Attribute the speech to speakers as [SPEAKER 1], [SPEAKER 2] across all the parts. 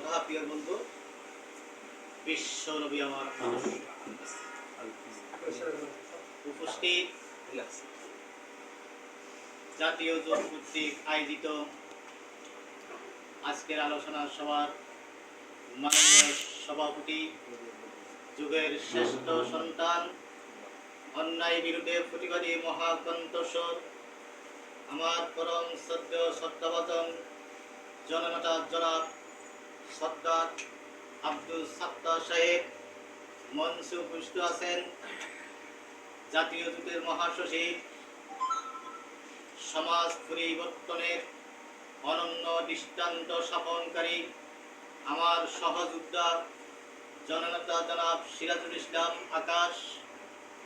[SPEAKER 1] শ্রদ্ধা প্রিয় বন্ধু, বিশ্বনবী আমার আদর্শ। উপস্থিত জাতীয় জোট কর্তৃক আয়োজিত আজকের আলোচনা সভার মাননীয় সভাপতি, যুগের শ্রেষ্ঠ সন্তান, অন্যায় বিরুদ্ধে প্রতিবাদী মহাকণ্ঠস্বর, আমার পরম শ্রদ্ধেয় শ্রদ্ধাভাজন জননেতা জনাব সর্দার আব্দুল সাত্তার সাহেব, মঞ্চে উপস্থিত আছেন জাতীয় জোটের মহাসচিব, সমাজ পরিবর্তনের অনন্য দৃষ্টান্ত স্থাপনকারী আমার সহযোদ্ধা জননেতা জনাব সিরাজুল ইসলাম আকাশ,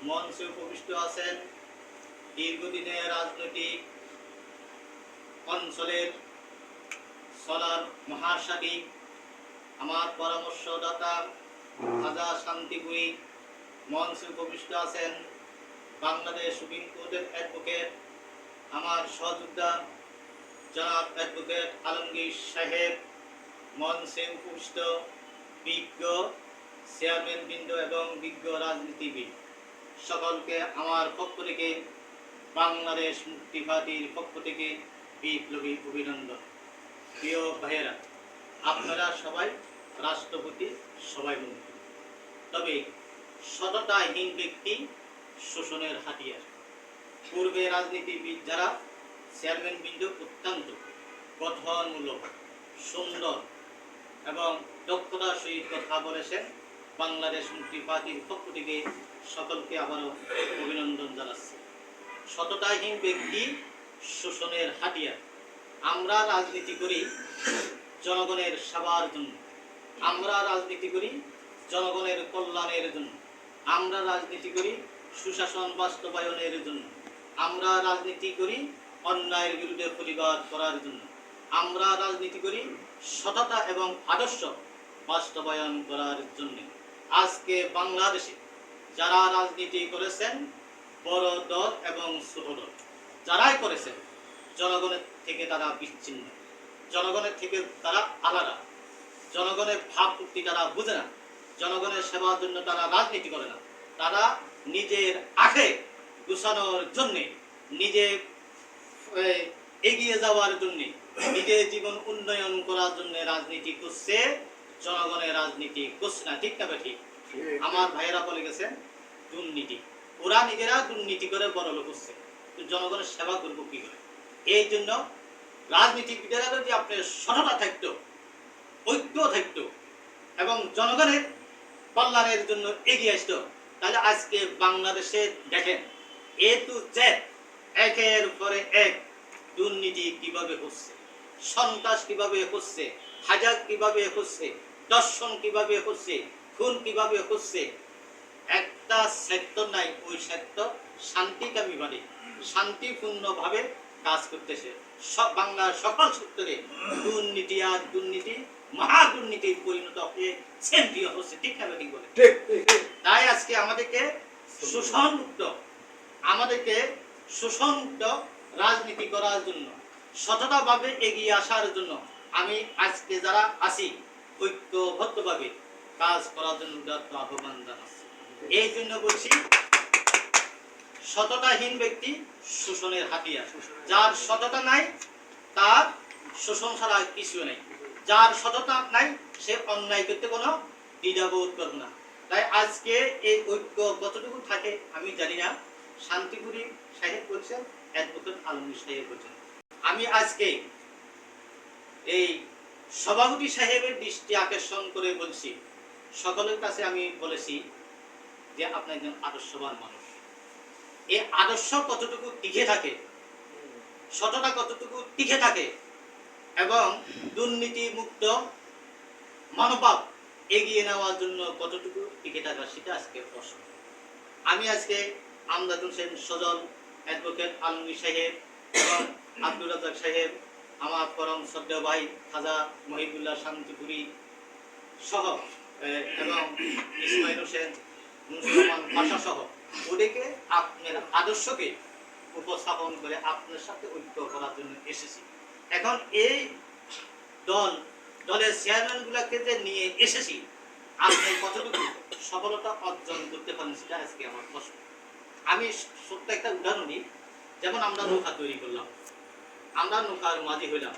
[SPEAKER 1] মঞ্চে উপস্থিত আছেন দীর্ঘদিনের রাজনৈতিক অঞ্চলের সলার মহাসাগী আমার পরামর্শদাতা খাজা শান্তিপুরী, মঞ্চে উপস্থিত আছেন বাংলাদেশ সুপ্রিম কোর্টের অ্যাডভোকেট আমার সহযোদ্ধা জনাব অ্যাডভোকেট আলমগীর সাহেব, মঞ্চে উপস্থিত বিজ্ঞ চেয়ারম্যান বৃন্দ এবং বিজ্ঞ রাজনীতিবিদ, সকলকে আমার পক্ষ থেকে, বাংলাদেশ মুক্তি পার্টির পক্ষ থেকে বিপ্লবী অভিনন্দন। প্রিয় ভাইয়েরা, আপনারা সবাই রাষ্ট্রপতি, সবাই মন্ত্রী, তবে সততাহীন ব্যক্তি শোষণের হাতিয়ার। পূর্বে রাজনীতিবিদ যারা চেয়ারম্যান বৃন্দ অত্যন্ত গঠনমূলক, সুন্দর এবং দক্ষতার সহিত কথা বলেছেন, বাংলাদেশ মুক্তি পার্টির পক্ষ থেকে সকলকে আবারও অভিনন্দন জানাচ্ছি। সততাহীন ব্যক্তি শোষণের হাতিয়ার। আমরা রাজনীতি করি জনগণের সেবার জন্য, আমরা রাজনীতি করি জনগণের কল্যাণের জন্য, আমরা রাজনীতি করি সুশাসন বাস্তবায়নের জন্য, আমরা রাজনীতি করি অন্যায়ের বিরুদ্ধে প্রতিবাদ করার জন্য, আমরা রাজনীতি করি সততা এবং আদর্শ বাস্তবায়ন করার জন্য। আজকে বাংলাদেশে যারা রাজনীতি করেছেন, বড় দল এবং ছোট দল যারাই করেছেন, জনগণের থেকে তারা বিচ্ছিন্ন, জনগণের থেকে তারা আলাদা, জনগণের ভাবমূর্তি তারা বুঝে না, জনগণের সেবার জন্য তারা রাজনীতি করে না, তারা নিজের আখে গুছানোর জন্যে, নিজে এগিয়ে যাওয়ার জন্যে, নিজের জীবন উন্নয়ন করার জন্য রাজনীতি করছে, জনগণের রাজনীতি করছে না। ঠিক না ঠিক? আমার ভাইয়েরা বলে গেছেন দুর্নীতি, ওরা নিজেরা দুর্নীতি করে বড় লোক হচ্ছে, জনগণের সেবা করবো কি করে? এই জন্য রাজনীতিবিদেরা যদি আপনার সততা থাকতো, ঐক্য থাকতো এবং জনগণের কল্যাণের জন্য এগিয়ে আসতো, তাহলে আজকে বাংলাদেশে দেখেন এ টু জেড একের পরে এক দুর্নীতি কিভাবে হচ্ছে, সন্ত্রাস কিভাবে হচ্ছে, হাজার কিভাবে হচ্ছে, দর্শন কিভাবে হচ্ছে, খুন কিভাবে হচ্ছে। একটা সেক্টর নাই, ওই সেক্টর শান্তিকামী ভাবে শান্তিপূর্ণভাবে কাজ করতেছে। সব বাংলার সকল সেক্টরে দুর্নীতি আর দুর্নীতি মহা দুর্নীতির পরিণত হয়ে চ্যাম্পিয়ন হচ্ছে। ঠিক না ঠিক বলে? তাই আজকে আমাদেরকে শোষণমুক্ত রাজনীতি করার জন্য, সততাভাবে এগিয়ে আসার জন্য আমি আজকে যারা আছি ঐক্যবদ্ধভাবে কাজ করার জন্য আহ্বান জানাচ্ছি। এই জন্য বলছি, সততাহীন ব্যক্তি শোষণের হাতিয়ার। যার সততা নাই তার শোষণ ছাড়া কিছু নেই, যার সততা নাই সে অন্যায় করতে কোনো দ্বিধাবোধ করবে না। তাই আজকে এই ঐক্য কতটুকু থাকে আমি জানি না। শান্তিপুরী সাহেব বলছেন, অ্যাডভোকেট আলমগীর সাহেব বলছেন। আমি আজকে এই সভাপতি সাহেবের দৃষ্টি আকর্ষণ করে বলছি, সকলের কাছে আমি বলেছি যে আপনি একজন আদর্শবান মানুষ। এই আদর্শ কতটুকু টিকে থাকে, সততা কতটুকু টিকে থাকে এবং দুর্নীতি মুক্ত মনোভাব এগিয়ে নেওয়ার জন্য কতটুকু টিকে থাকা, সেটা আজকে প্রশ্ন। আমি আজকে আমদাদুল হোসেন সজল, অ্যাডভোকেট আলমগীর সাহেব এবং আব্দুল রাজ্জাক সাহেব, আমার পরম শ্রদ্ধেয় ভাই খাজা মহিবুল্লাহ শান্তিপুরী সহ এবং ইসমাইল হোসেন মুসলমান ভাষা সহ ওদেরকে আপনার আদর্শকে উপস্থাপন করে আপনার সাথে ঐক্য করার জন্য এসেছি। এখন এই দল দলের চেয়ারম্যানগুলোকে যে নিয়ে এসেছি, আপনি কতটুকু সফলতা অর্জন করতে পারেন সেটা আজকে আমার প্রশ্ন। আমি ছোট্ট একটা উদাহরণ দিই। যেমন আমরা নৌকা তৈরি করলাম, আমরা নৌকার মাঝি হইলাম,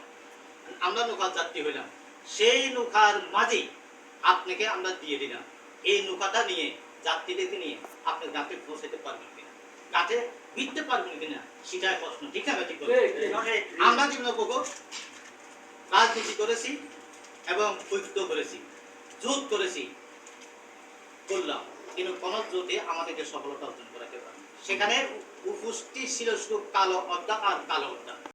[SPEAKER 1] আমরা নৌকার যাত্রী হইলাম, সেই নৌকার মাঝি আপনাকে আমরা দিয়ে দিলাম। এই নৌকাটা নিয়ে, যাত্রীদেরকে নিয়ে আপনি ঘাটে পৌঁছাতে পারবেন কিনা, ঘাটে বিকতে পারবেন কিনা, সেটাই প্রশ্ন। ঠিক না? ঠিক করে আমরা জীবন রাজনীতি করেছি এবং ঐক্য করেছি, জোট করেছি, বললাম, কিন্তু কোন জোটে আমাদেরকে সফলতা অর্জন করাতে পারে। সেখানে উপস্থিত ছিল শুধু কালো অর্ধা আর কালো অর্ধা।